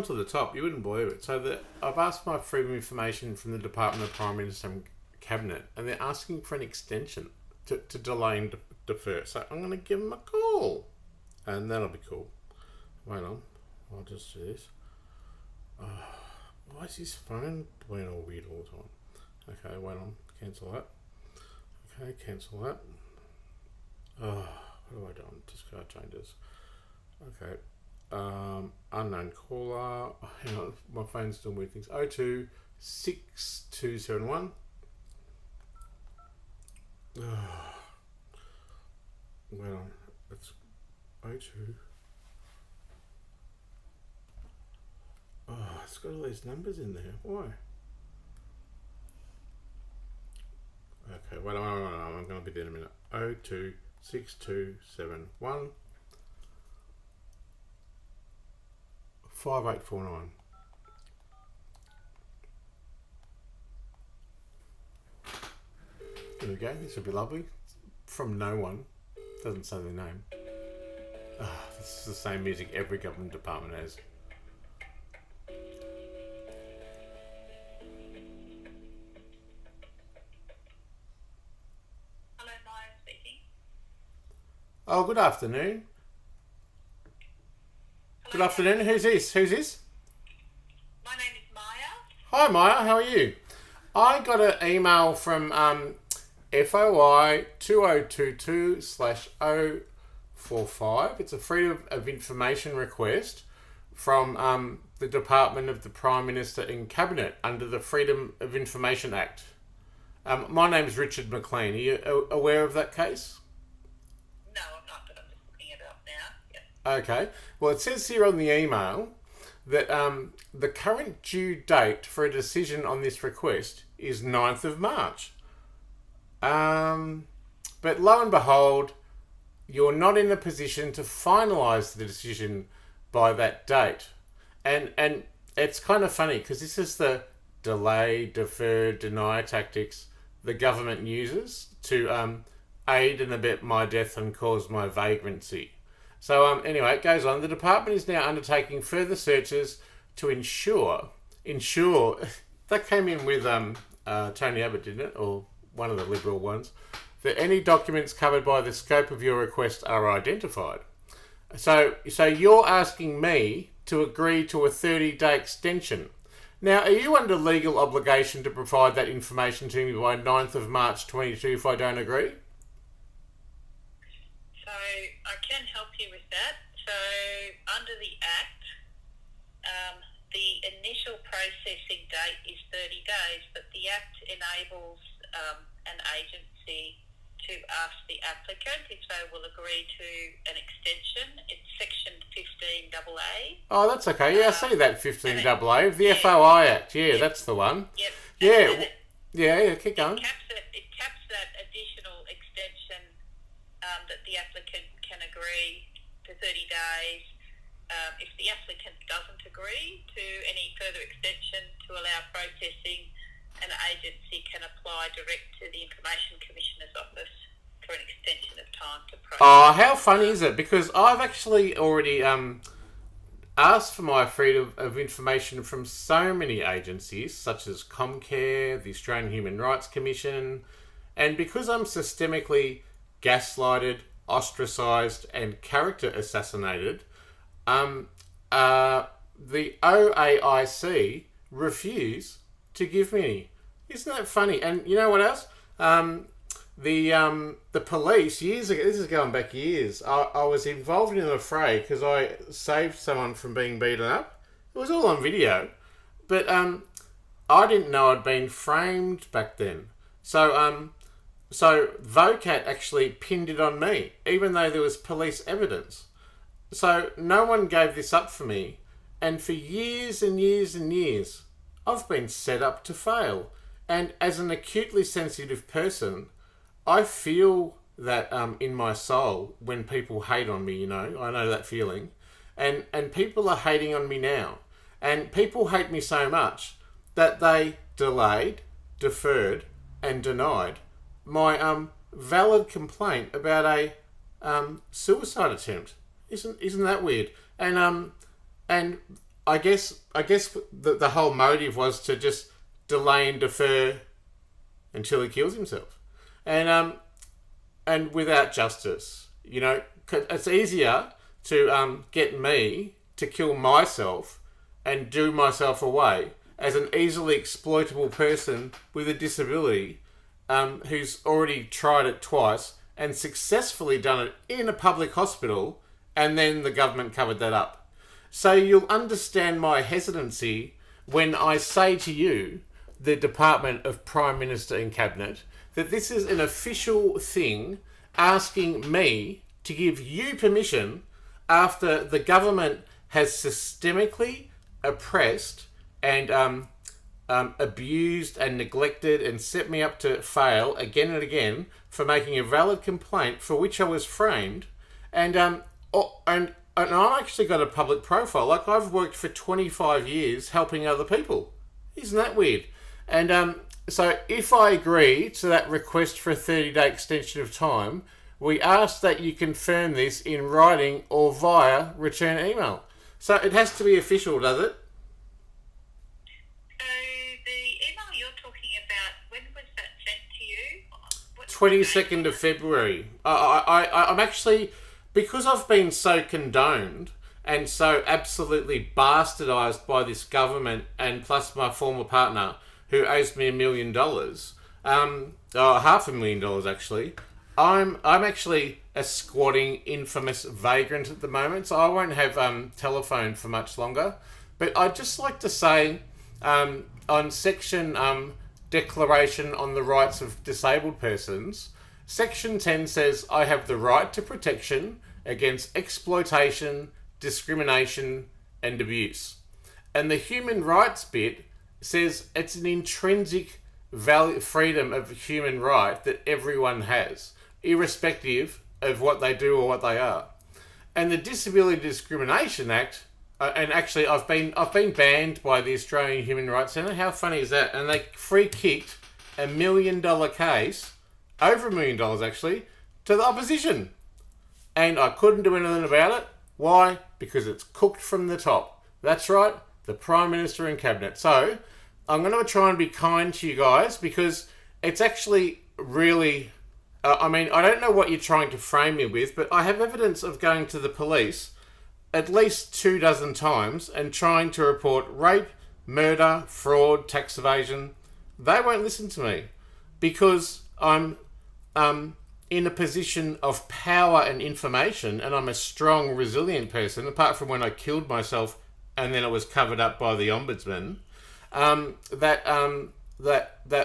to the top. You wouldn't believe it. So I've asked my freedom of information from the Department of Prime Minister and Cabinet, and they're asking for an extension to delay and defer. So I'm going to give them a call, and that'll be cool. Wait on. I'll just do this. Why is his phone being all weird all the time? Okay, wait on. Cancel that. Okay, cancel that. What do I do? Just go change this. Okay. Unknown caller. Hang on, my phone's doing weird things. 026271. Wait on. It's 02. It's got all these numbers in there. Why? Okay, wait on. I'm going to be there in a minute. 026271 5849. There we go. This would be lovely. From no one. Doesn't say their name. This is the same music every government department has. Hello, Maya speaking. Oh, good afternoon. Hello, Good afternoon. Who's this? My name is Maya. Hi, Maya. How are you? I got an email from FOI 2022/045. It's a freedom of information request from the Department of the Prime Minister and Cabinet under the Freedom of Information Act. My name is Richard Mclean. Are you aware of that case? No, I'm not, but I'm just looking it up now. Yes. Okay. Well, it says here on the email that the current due date for a decision on this request is 9th of March. But lo and behold, you're not in a position to finalise the decision by that date. And it's kind of funny because this is the delay, defer, deny tactics the government uses to aid and abet my death and cause my vagrancy. So anyway, it goes on. The department is now undertaking further searches to ensure that came in with Tony Abbott, didn't it, or one of the Liberal ones, that any documents covered by the scope of your request are identified. So you're asking me to agree to a 30-day extension. Now, are you under legal obligation to provide that information to me by 9th of March 22 if I don't agree? So I can help you with that. So under the Act, the initial processing date is 30 days, but the Act enables an agency to ask the applicant if they will agree to an extension. It's Section 15AA. Oh, that's okay. Yeah, I see that 15AA. The FOI Act. Yeah, that's the one. Yep. Yeah. Yeah, keep going. It caps that additional extension that the applicant can agree to 30 days. If the applicant doesn't agree to any further extension to allow processing, an agency can apply direct to the Information Commissioner's Office for an extension of time to process. Oh, how funny is it? Because I've actually already asked for my freedom of information from so many agencies, such as Comcare, the Australian Human Rights Commission, and because I'm systemically gaslighted, ostracised, and character assassinated, the OAIC refuse to give me any. Isn't that funny? And you know what else? The police, years ago, this is going back years, I was involved in an affray because I saved someone from being beaten up. It was all on video. But I didn't know I'd been framed back then. So VOCAT actually pinned it on me, even though there was police evidence. So no one gave this up for me. And for years and years and years, I've been set up to fail. And as an acutely sensitive person, I feel that in my soul when people hate on me, you know, I know that feeling. And people are hating on me now. And people hate me so much that they delayed, deferred, and denied my valid complaint about a suicide attempt. Isn't that weird? And I guess the whole motive was to just delay and defer until he kills himself, and without justice. You know, it's easier to get me to kill myself and do myself away as an easily exploitable person with a disability who's already tried it twice and successfully done it in a public hospital, and then the government covered that up. So you'll understand my hesitancy when I say to you, the Department of Prime Minister and Cabinet, that this is an official thing asking me to give you permission after the government has systemically oppressed and abused and neglected and set me up to fail again and again for making a valid complaint for which I was framed, and I've actually got a public profile. Like, I've worked for 25 years helping other people. Isn't that weird? And so if I agree to that request for a 30-day extension of time, we ask that you confirm this in writing or via return email. So it has to be official, does it? So the email you're talking about, when was that sent to you? 22nd of February. I'm actually, because I've been so condoned and so absolutely bastardised by this government, and plus my former partner who owes me $1 million, $500,000 actually. I'm actually a squatting, infamous vagrant at the moment, so I won't have telephone for much longer. But I'd just like to say, on section Declaration on the Rights of Disabled Persons, Section 10 says I have the right to protection against exploitation, discrimination, and abuse. And the human rights bit says it's an intrinsic freedom of human right that everyone has, irrespective of what they do or what they are. And the Disability Discrimination Act, and actually I've been banned by the Australian Human Rights Centre. How funny is that? And they free kicked $1 million case, over $1 million actually, to the opposition. And I couldn't do anything about it. Why? Because it's cooked from the top. That's right, the Prime Minister and Cabinet. So I'm going to try and be kind to you guys, because it's actually really... I don't know what you're trying to frame me with, but I have evidence of going to the police at least 24 times and trying to report rape, murder, fraud, tax evasion. They won't listen to me because I'm in a position of power and information, and I'm a strong, resilient person, apart from when I killed myself and then it was covered up by the Ombudsman, that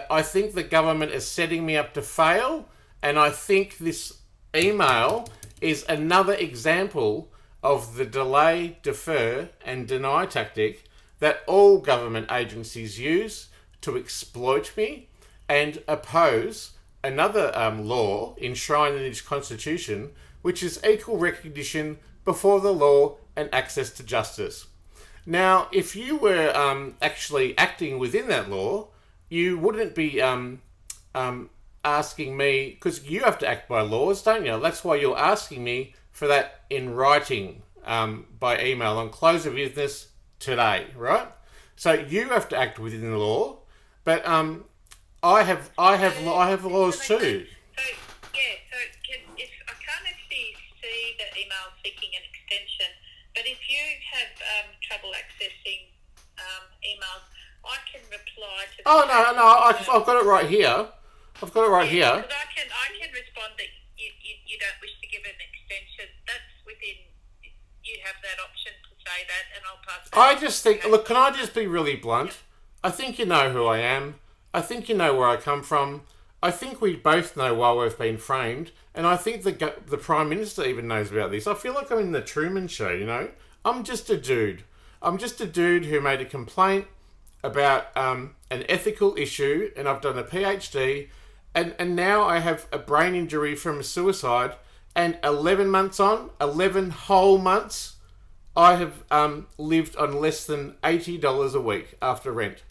I think the government is setting me up to fail. And I think this email is another example of the delay, defer, and deny tactic that all government agencies use to exploit me and oppose another law enshrined in its constitution, which is equal recognition before the law and access to justice. Now, if you were actually acting within that law, you wouldn't be asking me, because you have to act by laws, don't you? That's why you're asking me for that in writing by email on close of business today, right? So you have to act within the law, but I have laws too. If I can't actually see the email seeking an extension, but if you have trouble accessing emails, I can reply to. I've got it right here. I've got it right here. Because I can respond that you don't wish to give an extension. That's within, you have that option to say that, and I'll pass that. I just think, look, can I just be really blunt? Yep. I think you know who I am. I think you know where I come from. I think we both know why we've been framed, and I think the Prime Minister even knows about this. I feel like I'm in the Truman Show, you know? I'm just a dude. I'm just a dude who made a complaint about an ethical issue, and I've done a PhD. And now I have a brain injury from a suicide, and 11 months on, 11 whole months, I have lived on less than $80 a week after rent.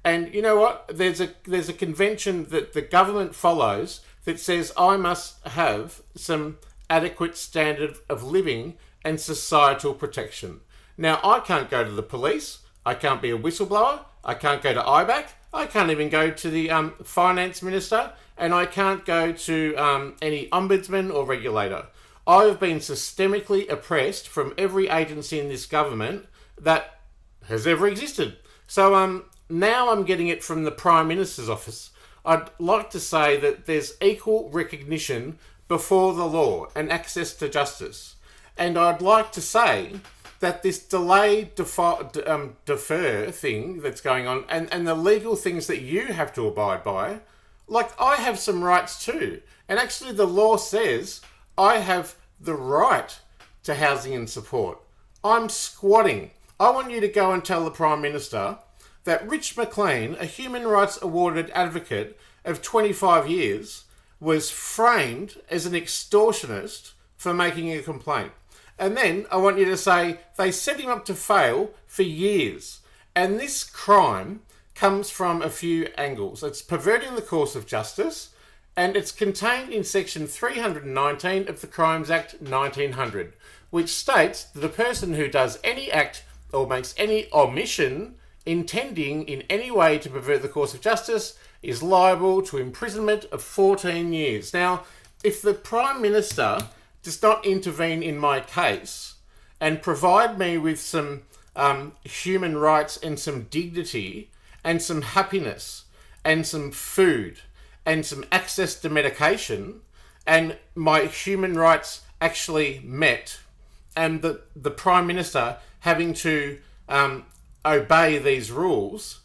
And you know what? There's a convention that the government follows that says I must have some adequate standard of living and societal protection. Now, I can't go to the police. I can't be a whistleblower. I can't go to IBAC. I can't even go to the finance minister. And I can't go to any ombudsman or regulator. I've been systemically oppressed from every agency in this government that has ever existed. So now I'm getting it from the Prime Minister's office. I'd like to say that there's equal recognition before the law and access to justice. And I'd like to say that this delay, defer thing that's going on and the legal things that you have to abide by, like I have some rights too. And actually the law says I have the right to housing and support. I'm squatting. I want you to go and tell the Prime Minister that Rich Mclean, a human rights awarded advocate of 25 years, was framed as an extortionist for making a complaint. And then I want you to say they set him up to fail for years. And this crime comes from a few angles. It's perverting the course of justice, and it's contained in section 319 of the Crimes Act 1900, which states that a person who does any act or makes any omission intending in any way to pervert the course of justice is liable to imprisonment of 14 years. Now, if the Prime Minister does not intervene in my case and provide me with some human rights and some dignity and some happiness and some food and some access to medication and my human rights actually met and the Prime Minister having to obey these rules,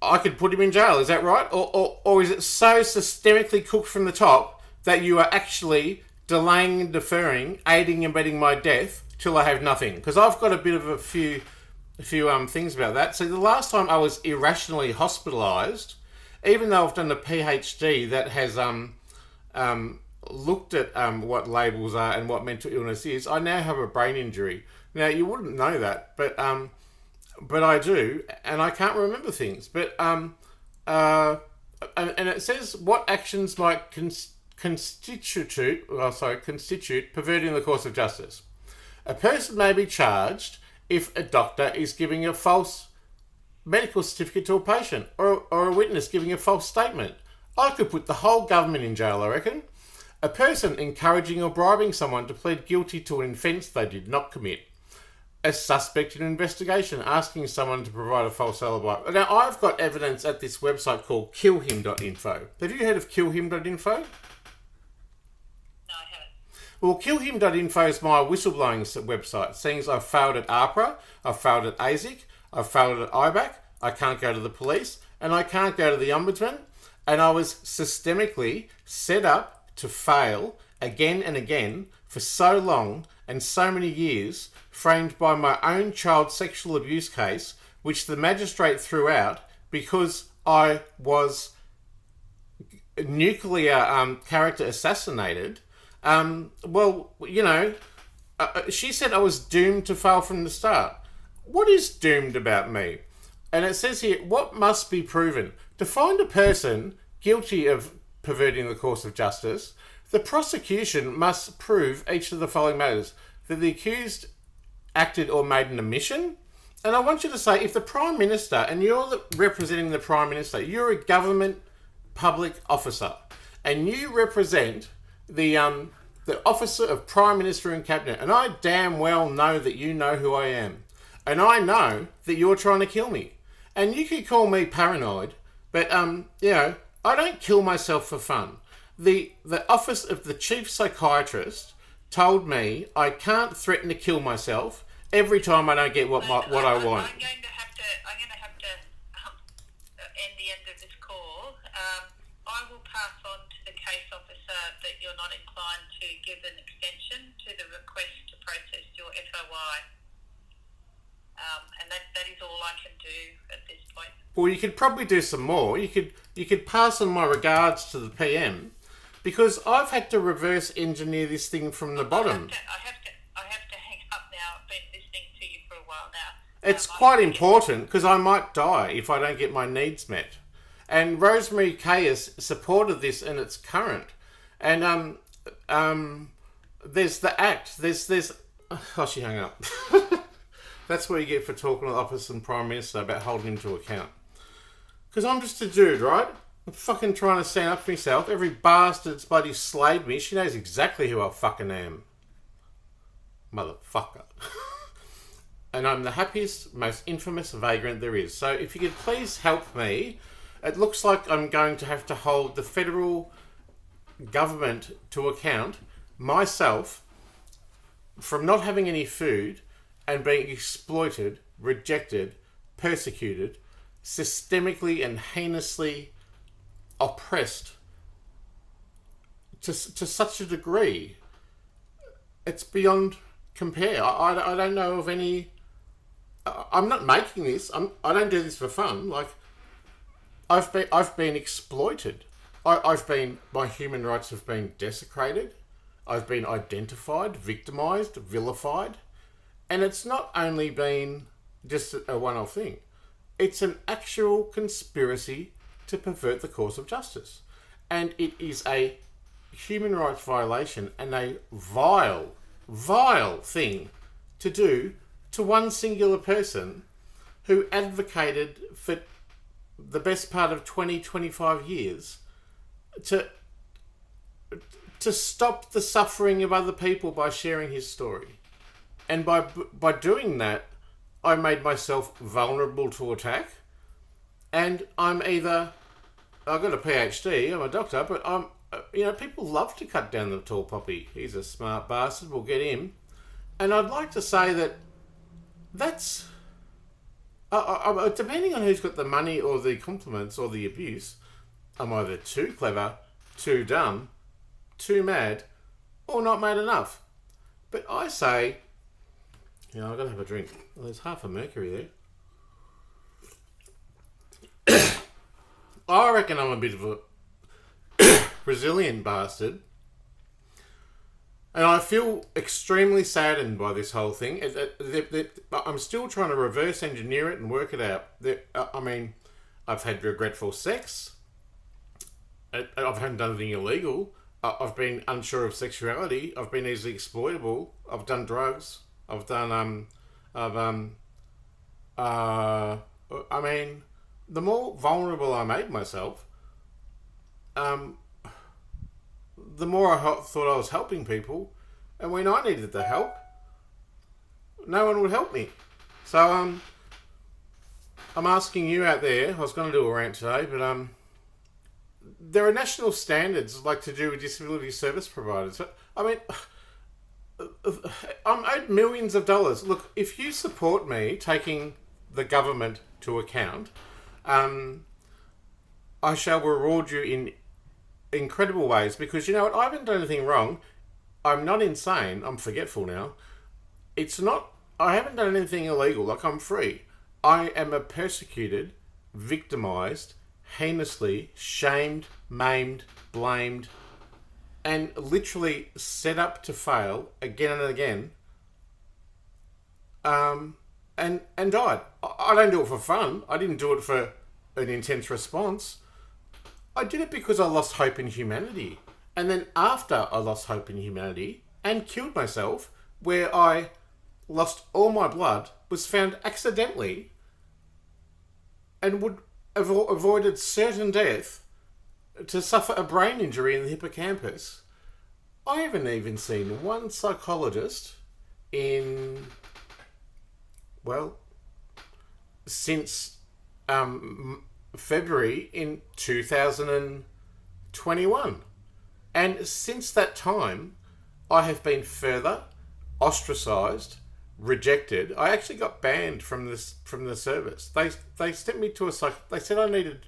I could put him in jail. Is that right? Or is it so systemically cooked from the top that you are actually delaying and deferring, aiding and abetting my death till I have nothing? Because I've got a bit of a few things about that. So the last time I was irrationally hospitalised, even though I've done a PhD that has looked at what labels are and what mental illness is, I now have a brain injury. Now you wouldn't know that, but I do, and I can't remember things. But and it says what actions might constitute perverting the course of justice. A person may be charged if a doctor is giving a false medical certificate to a patient or a witness giving a false statement. I could put the whole government in jail, I reckon. A person encouraging or bribing someone to plead guilty to an offence they did not commit. A suspect in an investigation asking someone to provide a false alibi. Now, I've got evidence at this website called killhim.info. Have you heard of killhim.info? Well, killhim.info is my whistleblowing website. Seeing as I've failed at APRA, I've failed at ASIC, I've failed at IBAC, I can't go to the police, and I can't go to the ombudsman. And I was systemically set up to fail again and again for so long and so many years, framed by my own child sexual abuse case, which the magistrate threw out because I was nuclear character assassinated. She said I was doomed to fail from the start. What is doomed about me? And it says here, what must be proven? To find a person guilty of perverting the course of justice, the prosecution must prove each of the following matters: that the accused acted or made an omission. And I want you to say, if the Prime Minister, and you're representing the Prime Minister, you're a government public officer, and you represent the officer of Prime Minister and Cabinet, and I damn well know that you know who I am. And I know that you're trying to kill me. And you could call me paranoid, but, I don't kill myself for fun. The office of the chief psychiatrist told me I can't threaten to kill myself every time I don't get what I want. I'm going to have to end the end of this call. I will pass on to the case officer that you're not inclined to give an extension to the request to process your FOI. And that is all I can do at this point. Well, you could probably do some more. You could pass on my regards to the PM, because I've had to reverse engineer this thing from the bottom. I have to hang up now. I've been listening to you for a while now. It's quite important because I might die if I don't get my needs met. And Rosemary Kayas supported this in its current. And there's the Act. There's. Oh, she hung up. That's what you get for talking to the office and Prime Minister about holding him to account. Because I'm just a dude, right? I'm fucking trying to stand up for myself. Every bastard's bloody slayed me. She knows exactly who I fucking am. Motherfucker. And I'm the happiest, most infamous vagrant there is. So if you could please help me, it looks like I'm going to have to hold the federal government to account, myself, from not having any food and being exploited, rejected, persecuted, systemically and heinously oppressed to such a degree. It's beyond compare. I don't know of any... I'm not making this. I don't do this for fun. Like, I've been exploited. My human rights have been desecrated. I've been identified, victimised, vilified. And it's not only been just a one-off thing. It's an actual conspiracy to pervert the course of justice. And it is a human rights violation and a vile, vile thing to do to one singular person who advocated for the best part of 25 years to stop the suffering of other people by sharing his story. And by doing that, I made myself vulnerable to attack. And I'm either... I've got a PhD, I'm a doctor, but I'm... people love to cut down the tall poppy. He's a smart bastard, we'll get him. And I'd like to say that's... depending on who's got the money or the compliments or the abuse, I'm either too clever, too dumb, too mad, or not mad enough. But I say... I've got to have a drink. Well, there's half a mercury there. I reckon I'm a bit of a resilient bastard. And I feel extremely saddened by this whole thing. I'm still trying to reverse engineer it and work it out. I've had regretful sex. I haven't done anything illegal. I've been unsure of sexuality. I've been easily exploitable. I've done drugs. I've done, the more vulnerable I made myself, the more I thought I was helping people, and when I needed the help, no one would help me. So, I'm asking you out there, I was going to do a rant today, but, there are national standards, like to do with disability service providers. I'm owed millions of dollars. Look, if you support me taking the government to account, I shall reward you in incredible ways, because you know what? I haven't done anything wrong. I'm not insane. I'm forgetful now. I haven't done anything illegal. Like, I'm free. I am a persecuted, victimised, heinously shamed, maimed, blamed, and literally set up to fail again and again, and died. I don't do it for fun. I didn't do it for an intense response. I did it because I lost hope in humanity. And then after I lost hope in humanity and killed myself, where I lost all my blood, was found accidentally, and would have avoided certain death to suffer a brain injury in the hippocampus. I haven't even seen one psychologist since February in 2021. And since that time, I have been further ostracised, rejected. I actually got banned from the service. They sent me to they said I needed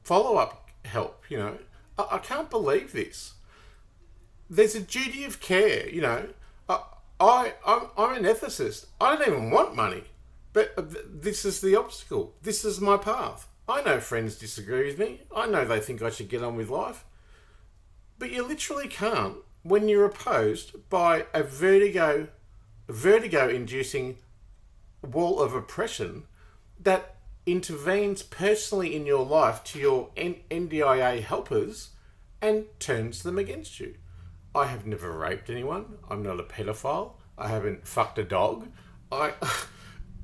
follow-up help, I can't believe this. There's a duty of care, I'm an ethicist. I don't even want money. But this is the obstacle. This is my path. I know friends disagree with me. I know they think I should get on with life. But you literally can't when you're opposed by a vertigo-inducing wall of oppression that intervenes personally in your life to your NDIA helpers and turns them against you. I have never raped anyone. I'm not a pedophile. I haven't fucked a dog. I,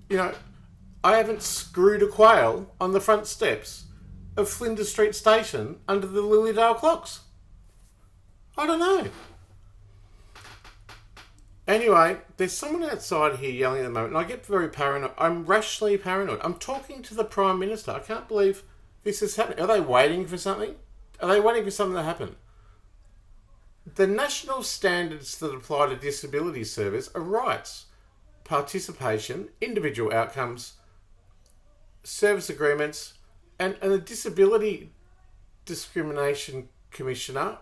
you know, I haven't screwed a quail on the front steps of Flinders Street Station under the Lilydale clocks. I don't know. Anyway, there's someone outside here yelling at the moment, and I get very paranoid. I'm rationally paranoid. I'm talking to the Prime Minister. I can't believe this is happening. Are they waiting for something? Are they waiting for something to happen? The national standards that apply to disability service are rights, participation, individual outcomes, service agreements, and the Disability Discrimination Commissioner,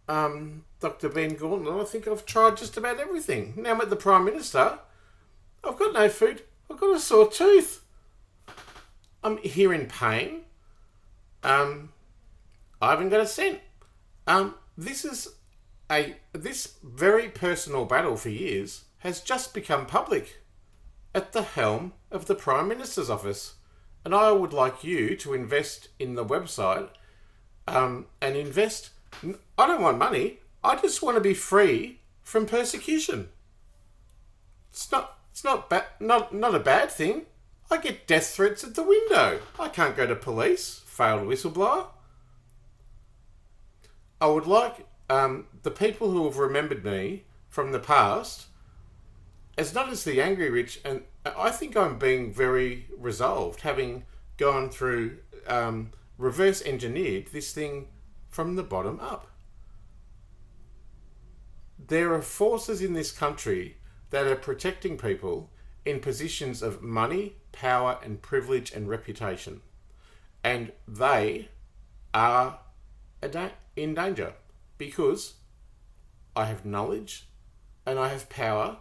Dr. Ben Gordon, I think I've tried just about everything. Now I'm at the Prime Minister. I've got no food. I've got a sore tooth. I'm here in pain. I haven't got a cent. This very personal battle for years has just become public at the helm of the Prime Minister's office. And I would like you to invest in the website and invest. I don't want money. I just want to be free from persecution. It's not a bad thing. I get death threats at the window. I can't go to police. Failed whistleblower. I would like the people who have remembered me from the past as not as the angry rich, and I think I'm being very resolved, having gone through reverse engineered this thing from the bottom up. There are forces in this country that are protecting people in positions of money, power, and privilege and reputation. And they are in danger because I have knowledge and I have power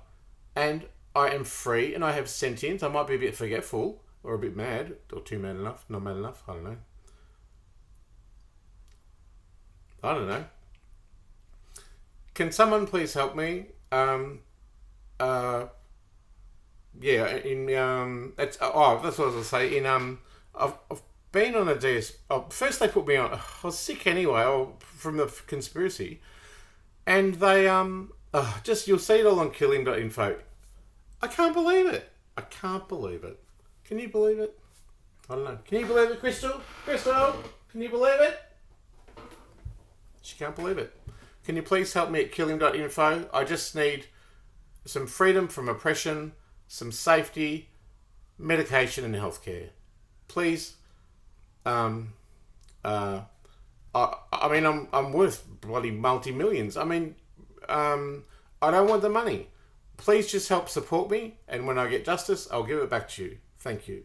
and I am free and I have sentience. I might be a bit forgetful or a bit mad or too mad enough, not mad enough. I don't know. Can someone please help me? That's what I was gonna say. I've been on a DS. First they put me on. I was sick anyway, from the conspiracy, and they just you'll see it all on killing.info. I can't believe it. Can you believe it? I don't know. Can you believe it, Crystal? Crystal, can you believe it? She can't believe it. Can you please help me at killing.info? I just need some freedom from oppression, some safety, medication, and healthcare. Please. I'm worth bloody multi-millions. I don't want the money. Please just help support me, and when I get justice, I'll give it back to you. Thank you.